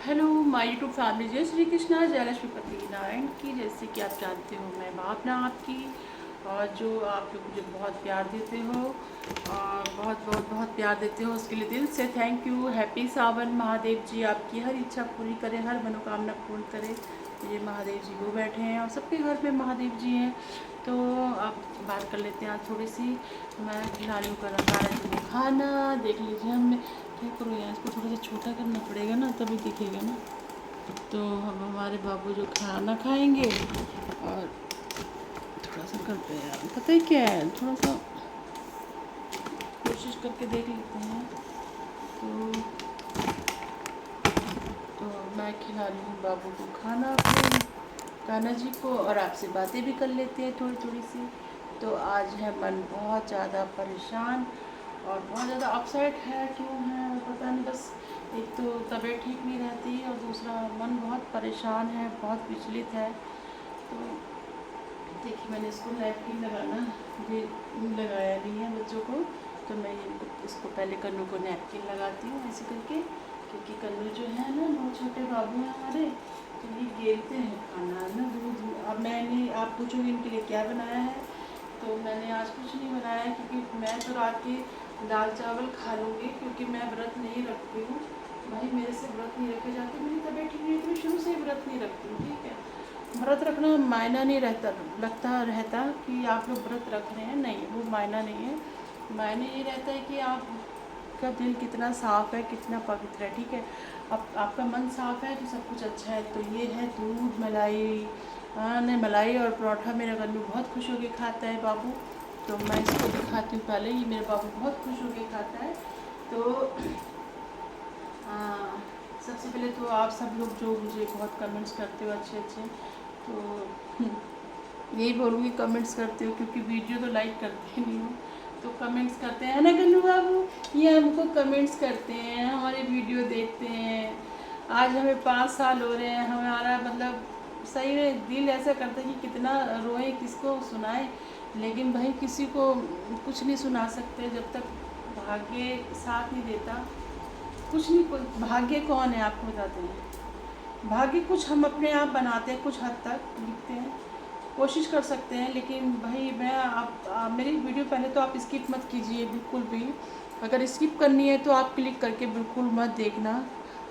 Hello my YouTube family, जय श्री कृष्णा, जय लक्ष्मी पति नारायण की। जैसे कि आप जानते हो मैं भावना आपकी, और जो आप लोग मुझे बहुत प्यार देते हो और बहुत बहुत बहुत प्यार देते हो, उसके लिए दिल से थैंक यू। हैप्पी सावन। महादेव जी आपकी हर इच्छा पूरी करें, हर मनोकामना पूर्ण करें। ये महादेव जी वो बैठे हैं और सबके घर में महादेव जी हैं। तो आप बात कर लेते हैं आज थोड़ी सी। मैं खिला रही हूँ जी खाना। देख लीजिए, हम क्या करूँ यार, इसको थोड़ा सा छोटा करना पड़ेगा ना, तभी दिखेगा ना। तो हम हमारे बाबू जो खाना खाएंगे, और थोड़ा सा करते हैं यार, पता है क्या है, थोड़ा सा कोशिश करके देख लेते हैं। तो तो मैं खिला रही हूँ बाबू को खाना, अपने कान्हा जी को, और आपसे बातें भी कर लेते हैं थोड़ी थोड़ी सी। तो आज है मन बहुत ज़्यादा परेशान और बहुत ज़्यादा अपसेट है। क्यों है पता नहीं, बस एक तो तबीयत ठीक नहीं रहती और दूसरा मन बहुत परेशान है, बहुत विचलित है। तो देखिए, मैंने इसको नैपकिन लगाना भी लगाया नहीं है बच्चों को। तो मैं इसको पहले कन्नू को नैपकिन लगाती हूँ ऐसे करके, क्योंकि कन्नू जो है ना, बहुत छोटे बाबू हैं हमारे, तो ये गिरते हैं खाना ना दूध। अब मैंने, आप पूछोगे इनके लिए क्या बनाया है, तो मैंने आज कुछ नहीं बनाया है, क्योंकि मैं तो रात के दाल चावल खा लूँगी, क्योंकि मैं व्रत नहीं रखती हूँ। भाई मेरे से व्रत नहीं रखे जाते, मेरी तबीयत ठीक नहीं है तो मैं शुरू से ही व्रत नहीं रखती हूँ। ठीक है, व्रत रखना मायना नहीं रहता कि आप लोग व्रत रख रहे हैं, नहीं, वो मायना नहीं है। मायने ये रहता है कि आपका दिल कितना साफ़ है, कितना पवित्र है। ठीक है, अब आपका मन साफ़ है तो सब कुछ अच्छा है। तो ये है दूध मलाई, नहीं, मलाई और परोठा मेरा गन्नू बहुत खुश होकर खाता है बाबू। तो मैं इसको दिखाती हूँ पहले ही, मेरा बाबू बहुत खुश होकर खाता है। तो सबसे पहले तो आप सब लोग जो मुझे बहुत कमेंट्स करते हो अच्छे अच्छे, तो यही बोलूँगी कमेंट्स करते हो, क्योंकि वीडियो तो लाइक करते नहीं हो, तो कमेंट्स करते हैं ना गन्नू बाबू। ये हमको कमेंट्स करते हैं, हमारे वीडियो देखते हैं। आज हमें 5 साल हो रहे हैं, हमारा मतलब सही में दिल ऐसा करता है कि कितना रोए, किसको सुनाए, लेकिन भाई किसी को कुछ नहीं सुना सकते जब तक भाग्य साथ नहीं देता। कुछ नहीं, भाग्य कौन है आपको बताते हैं। भाग्य कुछ हम अपने आप बनाते हैं, कुछ हद तक लिखते हैं, कोशिश कर सकते हैं। लेकिन भाई मैं मेरी वीडियो पहले तो आप स्किप मत कीजिए बिल्कुल भी। अगर स्किप करनी है तो आप क्लिक करके बिल्कुल मत देखना।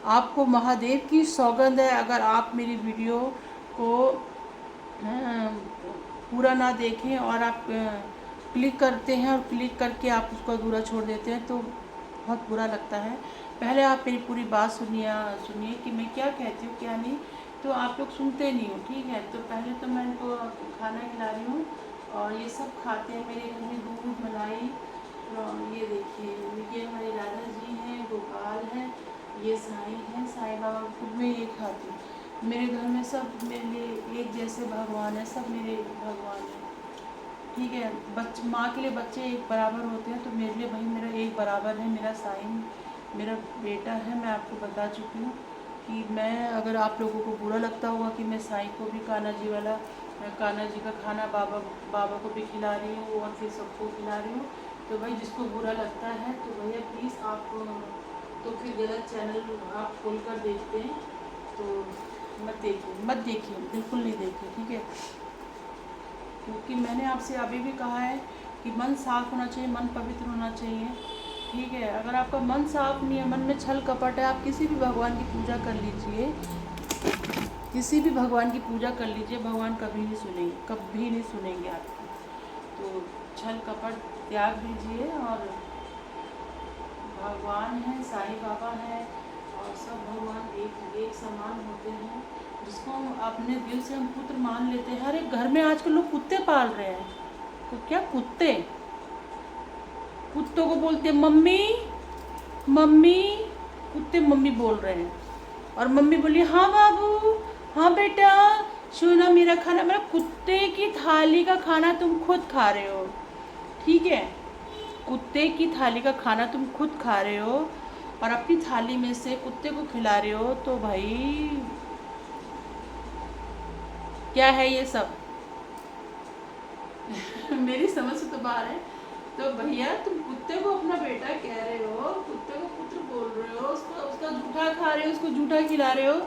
आपको महादेव की सौगंध है, अगर आप मेरी वीडियो को पूरा ना देखें और आप क्लिक करते हैं और क्लिक करके आप उसको अधूरा छोड़ देते हैं, तो बहुत बुरा लगता है। पहले आप मेरी पूरी बात सुनिए कि मैं क्या कहती हूँ क्या नहीं। तो आप लोग सुनते नहीं हो, ठीक है। तो पहले तो मैं इनको खाना खिला रही हूँ और ये सब खाते हैं मेरे घर में दूध मलाई। और ये देखिए, ये हमारे राधा जी हैं, गोपाल हैं, ये साईं हैं, साईं बाबा खुद में ये खाती हूँ। मेरे घर में सब मेरे लिए एक जैसे भगवान है, सब मेरे भगवान हैं। ठीक है, माँ के लिए बच्चे एक बराबर होते हैं, तो मेरे लिए भाई मेरा एक बराबर है। मेरा साईं मेरा बेटा है। मैं आपको बता चुकी हूँ कि मैं, अगर आप लोगों को बुरा लगता होगा कि मैं साईं को भी कान्हा जी का खाना बाबा को भी खिला रही हूँ और फिर सबको खिला रही हूँ, तो भाई जिसको बुरा लगता है तो भैया प्लीज़ आप तो फिर गलत चैनल आप खोल कर देखते हैं, तो मत देखिए, बिल्कुल नहीं देखिए, ठीक है। क्योंकि मैंने आपसे अभी भी कहा है कि मन साफ होना चाहिए, मन पवित्र होना चाहिए, ठीक है। अगर आपका मन साफ नहीं है, मन में छल कपट है, आप किसी भी भगवान की पूजा कर लीजिए, किसी भी भगवान की पूजा कर लीजिए, भगवान कभी नहीं सुनेंगे, कभी नहीं सुनेंगे आपको। तो छल कपट त्याग दीजिए, और भगवान है, साईं बाबा है, और सब भगवान एक समान होते हैं। जिसको हम अपने दिल से हम पुत्र मान लेते हैं। हर एक घर में आजकल लोग कुत्ते पाल रहे हैं, तो क्या कुत्तों को बोलते हैं मम्मी मम्मी, कुत्ते मम्मी बोल रहे हैं, और मम्मी बोली हाँ बाबू, हाँ बेटा, सुना मेरा खाना। मेरा कुत्ते की थाली का खाना तुम खुद खा रहे हो, ठीक है। कुत्ते की थाली का खाना तुम खुद खा रहे हो और अपनी थाली में से कुत्ते को खिला रहे हो, तो भाई क्या है ये सब। मेरी समझ से तो बाहर है। तो भैया तुम कुत्ते को अपना बेटा कह रहे हो, कुत्ते को पुत्र बोल रहे हो, उसको उसका जूठा खा रहे हो, उसको जूठा खिला रहे हो।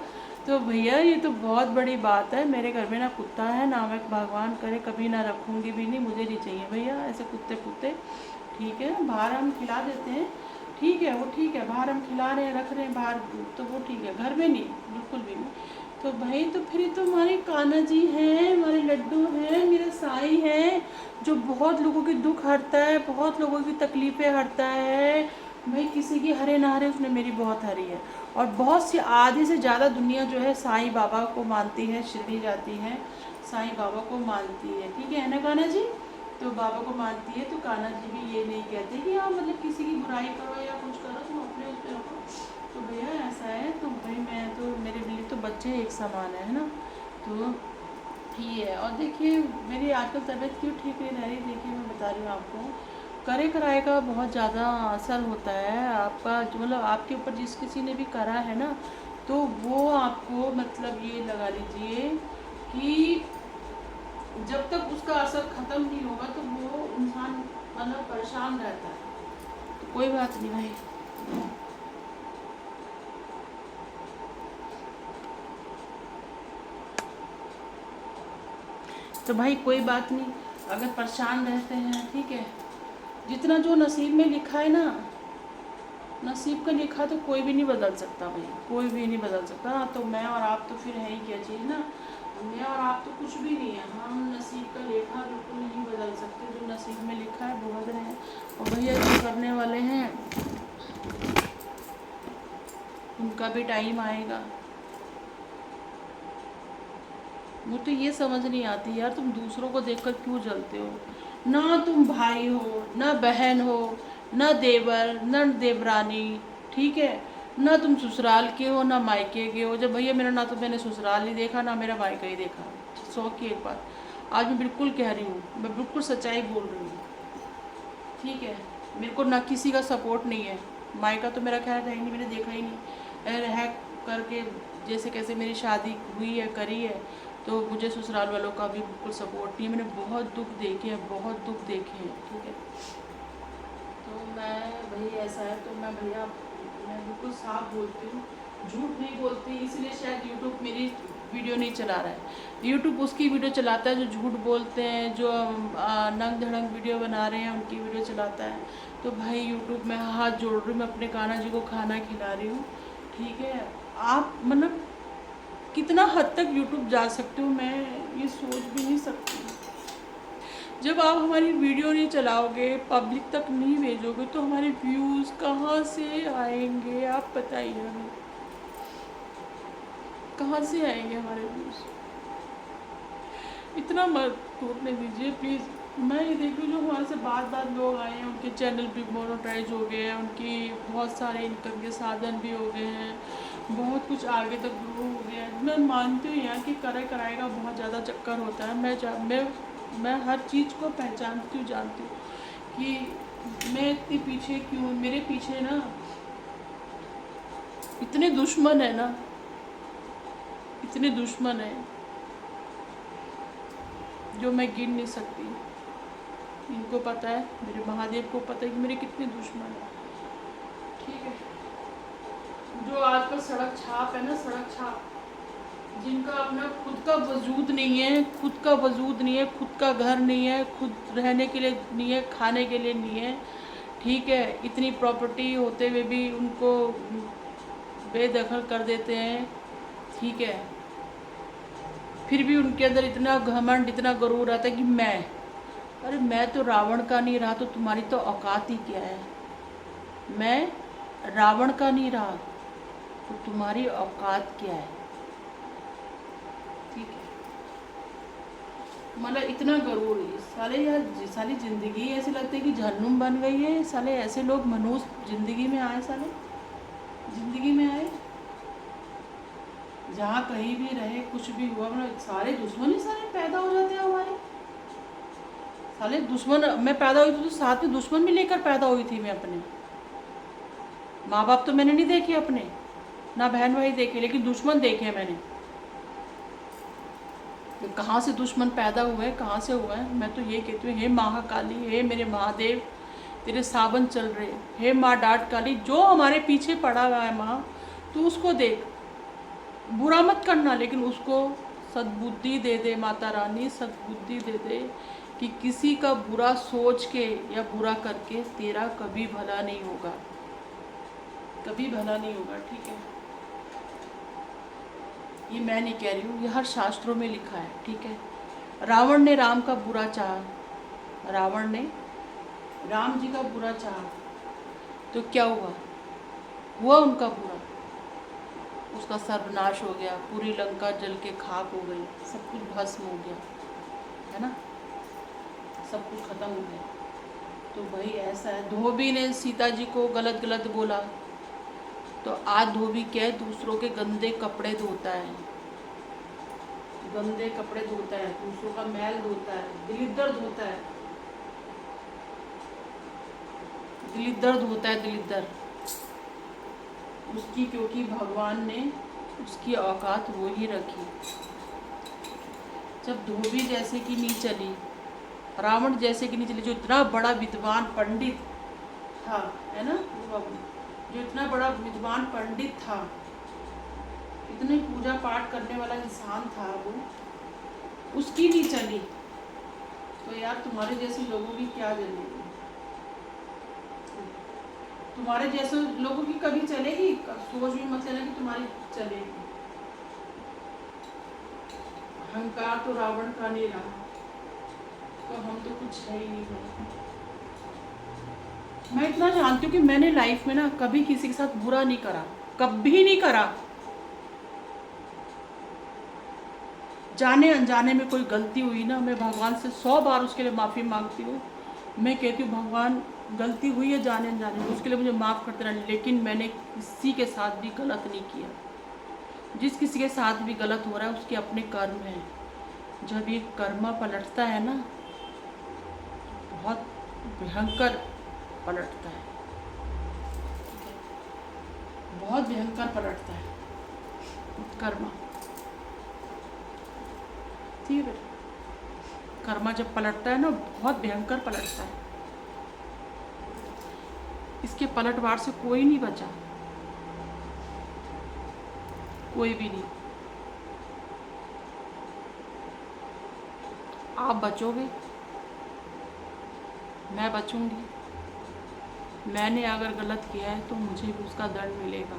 तो भैया ये तो बहुत बड़ी बात है। मेरे घर में ना कुत्ता है ना, मैं भगवान करे कभी ना रखूँगी भी नहीं, मुझे नहीं चाहिए भैया ऐसे कुत्ते कुत्ते। ठीक है, बाहर हम खिला देते हैं, ठीक है वो ठीक है, बाहर हम खिला रहे हैं रख रहे हैं बाहर, तो वो ठीक है, घर में नहीं, बिल्कुल भी नहीं। तो भाई तो फिर तो हमारे कान्हा जी हैं, हमारे लड्डू हैं, मेरे साईं हैं, जो बहुत लोगों की दुख हरता है, बहुत लोगों की तकलीफ़ें हरता है। भाई किसी की हरे ना हरे, उसने मेरी बहुत हरी है। और बहुत सी आधे से ज़्यादा दुनिया जो है साईं बाबा को मानती है, शिरडी जाती है, साईं बाबा को मानती है, ठीक है ना कान्हा जी। तो बाबा को मानती है, तो कान्हा जी भी ये नहीं कहते कि आप मतलब किसी की बुराई करो या कुछ करो, तुम अपने उस पर रखो। तो भैया ऐसा है, तो भाई मैं तो, मेरे लिए तो बच्चे एक समान है ना। तो ये है। और देखिए मेरी आजकल तबीयत क्यों ठीक नहीं रह रही, देखिए मैं बता रही हूँ आपको, करे कराए का बहुत ज़्यादा असर होता है आपका, जो मतलब आपके ऊपर जिस किसी ने भी करा है ना, तो वो आपको मतलब ये लगा लीजिए कि जब तक उसका असर ख़त्म नहीं होगा तो वो इंसान मतलब परेशान रहता है। तो कोई बात नहीं भाई। तो भाई कोई बात नहीं, अगर परेशान रहते हैं ठीक है, जितना जो नसीब में लिखा है ना, नसीब का लिखा तो कोई भी नहीं बदल सकता भाई, कोई भी नहीं बदल सकता ना। तो मैं और आप तो फिर है ही क्या चीज़ ना, मैं और आप तो कुछ भी नहीं है, हम नसीब का लेखा बिल्कुल नहीं बदल सकते, जो नसीब में लिखा है भुगत रहे हैं। और भैया जो करने वाले हैं उनका भी टाइम आएगा। मुझे ये समझ नहीं आती यार, तुम दूसरों को देखकर क्यों जलते हो। ना तुम भाई हो, ना बहन हो, ना देवर, ना देवरानी, ठीक है, ना तुम ससुराल के हो ना मायके के हो। जब भैया मेरा, ना तो मैंने ससुराल ही देखा ना मेरा मायका ही देखा, 100 की एक बात आज मैं बिल्कुल कह रही हूँ, मैं बिल्कुल सच्चाई बोल रही हूँ, ठीक है। मेरे को ना किसी का सपोर्ट नहीं है, मायका तो मेरा खैर है ही नहीं, मैंने देखा ही नहीं रह करके, जैसे कैसे मेरी शादी हुई है करी है, तो मुझे ससुराल वालों का भी बिल्कुल सपोर्ट नहीं है। मैंने बहुत दुख देखे हैं, बहुत दुख देखे हैं, ठीक है। तो मैं भाई ऐसा है, तो मैं भैया मैं बिल्कुल साफ बोलती हूँ, झूठ नहीं बोलती, इसलिए शायद यूट्यूब मेरी वीडियो नहीं चला रहा है। यूट्यूब उसकी वीडियो चलाता है जो झूठ बोलते हैं, जो नंग धड़ंग वीडियो बना रहे हैं उनकी वीडियो चलाता है। तो भाई यूट्यूब में हाथ जोड़ रही हूँ, मैं अपने कान्हा जी को खाना खिला रही हूँ, ठीक है। आप मतलब कितना हद तक यूट्यूब जा सकते हो, मैं ये सोच भी नहीं सकती। जब आप हमारी वीडियो नहीं चलाओगे, पब्लिक तक नहीं भेजोगे, तो हमारे व्यूज़ कहाँ से आएंगे आप बताइए हमें, कहाँ से आएंगे हमारे व्यूज़। इतना मत टूटने दीजिए प्लीज़। मैं ये देख रही हूँ जो हमारे से बात लोग आए हैं, उनके चैनल भी मोनेटाइज हो गए हैं, उनकी बहुत सारे इनकम के साधन भी हो गए हैं, बहुत कुछ आगे तक ग्रो हो गया है। मैं मानती हूँ यार कि कराए का बहुत ज़्यादा चक्कर होता है। मैं हर चीज़ को पहचानती हूँ, जानती हूँ कि मैं इतनी पीछे क्यों, मेरे पीछे ना इतने दुश्मन है ना, इतने दुश्मन है जो मैं गिन नहीं सकती। इनको पता है, मेरे महादेव को पता है कि मेरे कितने दुश्मन है, ठीक है। जो आजकल सड़क छाप है ना, सड़क छाप, जिनका अपना खुद का वजूद नहीं है, खुद का वजूद नहीं है, खुद का घर नहीं है, खुद रहने के लिए नहीं है, खाने के लिए नहीं है, ठीक है, इतनी प्रॉपर्टी होते हुए भी उनको बेदखल कर देते हैं, ठीक है। फिर भी उनके अंदर इतना घमंड, इतना गरूर आता है कि अरे मैं तो रावण का नहीं रहा तो तुम्हारी तो औकात ही क्या है। मैं रावण का नहीं रहा तो तुम्हारी औकात क्या है, ठीक है। मतलब इतना गरूर है साले यार, साली ज़िंदगी ऐसे लगती है कि जहन्नुम बन गई है। साले ऐसे लोग मनुष्य ज़िंदगी में आए, साले ज़िंदगी में आए, जहाँ कहीं भी रहे, कुछ भी हुआ, मतलब सारे दुश्मन ही सारे पैदा हो जाते हैं हमारे। साले दुश्मन, मैं पैदा हुई थी तो साथ में दुश्मन भी लेकर पैदा हुई थी मैं अपने। माँ बाप तो मैंने नहीं देखे अपने, ना बहन भाई देखे, लेकिन दुश्मन देखे मैंने। तो कहाँ से दुश्मन पैदा हुए हैं, कहाँ से हुआ है। मैं तो ये कहती हूँ, हे महाकाली, हे मेरे महादेव, तेरे सावन चल रहे। हे माँ डांट काली, जो हमारे पीछे पड़ा हुआ है माँ, तू उसको देख, बुरा मत करना, लेकिन उसको सद्बुद्धि दे दे माता रानी, सद्बुद्धि दे दे कि किसी का बुरा सोच के या बुरा करके तेरा कभी भला नहीं होगा, कभी भला नहीं होगा। ठीक है, ये मैं नहीं कह रही हूँ, ये हर शास्त्रों में लिखा है। ठीक है, रावण ने राम का बुरा चाहा, रावण ने राम जी का बुरा चाहा, तो क्या हुआ? हुआ उनका बुरा, उसका सर्वनाश हो गया, पूरी लंका जल के खाक हो गई, सब कुछ भस्म हो गया, है ना, सब कुछ खत्म हो गया। तो भाई ऐसा है, धोबी ने सीता जी को गलत गलत बोला, तो आज धोबी क्या है, दूसरों के गंदे कपड़े धोता है, गंदे कपड़े धोता है, दूसरों का मैल धोता है, दलिद्दर धोता है, दलिद्दर धोता है, दलिद्दर उसकी, क्योंकि भगवान ने उसकी औकात वो ही रखी। जब धोबी जैसे की नहीं चली, रावण जैसे की नहीं चली, जो इतना बड़ा विद्वान पंडित था, है ना, जो इतना बड़ा विद्वान पंडित था, इतने पूजा पाठ करने वाला इंसान था, वो उसकी नहीं चली, तो यार तुम्हारे जैसे लोगों की क्या जलेगी? तुम्हारे जैसे लोगों की कभी चलेगी? सोच भी मत लेना कि तुम्हारी चलेगी। अहंकार तो रावण का नहीं रहा, तो हम तो कुछ है ही नहीं भाई। मैं इतना जानती हूँ कि मैंने लाइफ में ना कभी किसी के साथ बुरा नहीं करा, कभी नहीं करा। जाने अनजाने में कोई गलती हुई ना, मैं भगवान से 100 बार उसके लिए माफ़ी मांगती हूँ। मैं कहती हूँ भगवान गलती हुई है जाने अनजाने में, उसके लिए मुझे माफ़ कर देना, लेकिन मैंने किसी के साथ भी गलत नहीं किया। जिस किसी के साथ भी गलत हो रहा है उसके अपने कर्म हैं। जब ये कर्मा पलटता है ना, बहुत भयंकर पलटता है, बहुत भयंकर पलटता है कर्मा। ठीक है, कर्मा जब पलटता है ना, बहुत भयंकर पलटता है। इसके पलटवार से कोई नहीं बचा, कोई भी नहीं। आप बचोगे, मैं बचूंगी। मैंने अगर गलत किया है तो मुझे भी उसका दंड मिलेगा,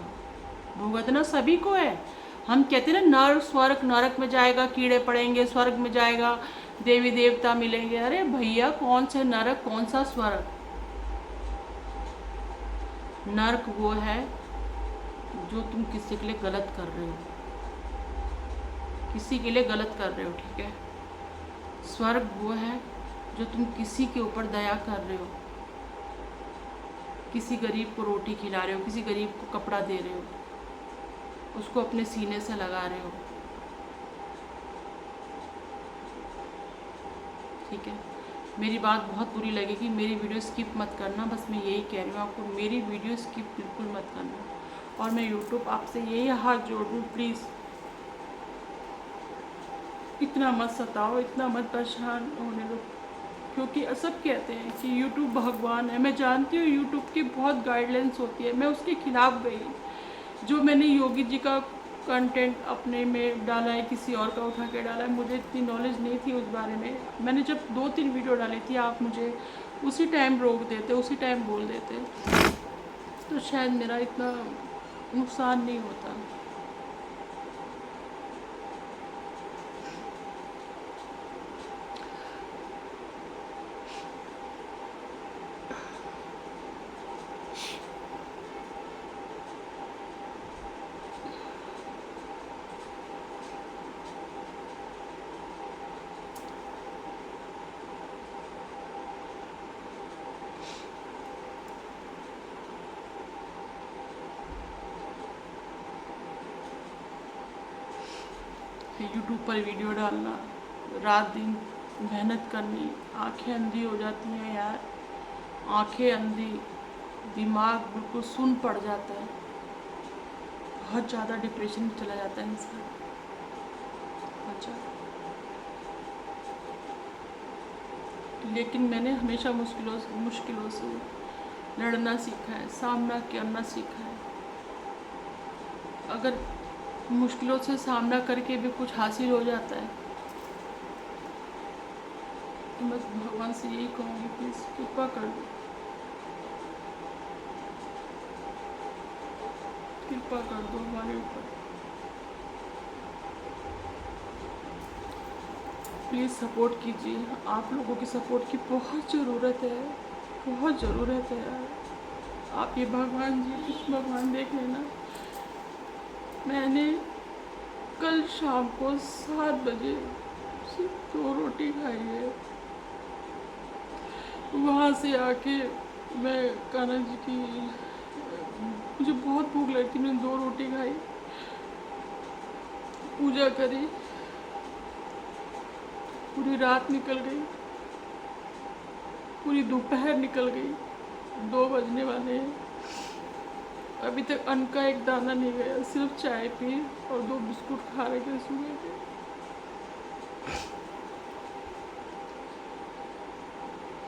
भुगतना सभी को है। हम कहते हैं ना, नर स्वर्ग, नरक में जाएगा कीड़े पड़ेंगे, स्वर्ग में जाएगा देवी देवता मिलेंगे। अरे भैया, कौन से नरक, कौन सा स्वर्ग? नरक वो है जो तुम किसी के लिए गलत कर रहे हो, किसी के लिए गलत कर रहे हो। ठीक है, स्वर्ग वो है जो तुम किसी के ऊपर दया कर रहे हो, किसी गरीब को रोटी खिला रहे हो, किसी गरीब को कपड़ा दे रहे हो, उसको अपने सीने से लगा रहे हो। ठीक है, मेरी बात बहुत बुरी लगेगी, मेरी वीडियो स्किप मत करना, बस मैं यही कह रही हूँ आपको, मेरी वीडियो स्किप बिल्कुल मत करना। और मैं यूट्यूब आपसे यही हाथ जोड़ दूँ, प्लीज़ इतना मत सताओ, इतना मत परेशान होने दो, क्योंकि सब कहते हैं कि यूट्यूब भगवान है। मैं जानती हूँ यूट्यूब की बहुत गाइडलाइंस होती है, मैं उसके खिलाफ गई। जो मैंने योगी जी का कंटेंट अपने में डाला है, किसी और का उठा के डाला है, मुझे इतनी नॉलेज नहीं थी उस बारे में। मैंने जब 2-3 वीडियो डाली थी, आप मुझे उसी टाइम रोक देते, उसी टाइम बोल देते, तो शायद मेरा इतना नुकसान नहीं होता। यूट्यूब पर वीडियो डालना, रात दिन मेहनत करनी, आंखें अंधी हो जाती हैं यार, आंखें अंधी, दिमाग बिल्कुल सुन पड़ जाता है, बहुत ज़्यादा डिप्रेशन में चला जाता है इंसान। अच्छा, लेकिन मैंने हमेशा मुश्किलों से लड़ना सीखा है, सामना करना सीखा है। अगर मुश्किलों से सामना करके भी कुछ हासिल हो जाता है तो मैं भगवान से यही कहूँगी, प्लीज़ कृपा कर दो, कृपा कर दो हमारे ऊपर। प्लीज़ सपोर्ट कीजिए, आप लोगों की सपोर्ट की बहुत ज़रूरत है, बहुत ज़रूरत है यार। आप ये भगवान जी, कृष्ण भगवान देख लेना, मैंने कल शाम को 7 बजे सिर्फ 2 रोटी खाई है। वहाँ से आके मैं कान्हा जी की, मुझे बहुत भूख लगी थी, मैंने 2 रोटी खाई, पूजा करी, पूरी रात निकल गई, पूरी दोपहर निकल गई, 2 बजने वाले हैं, अभी तक अन्न का एक दाना नहीं गया, सिर्फ चाय पी और 2 बिस्कुट खा रहे थे सुबह के।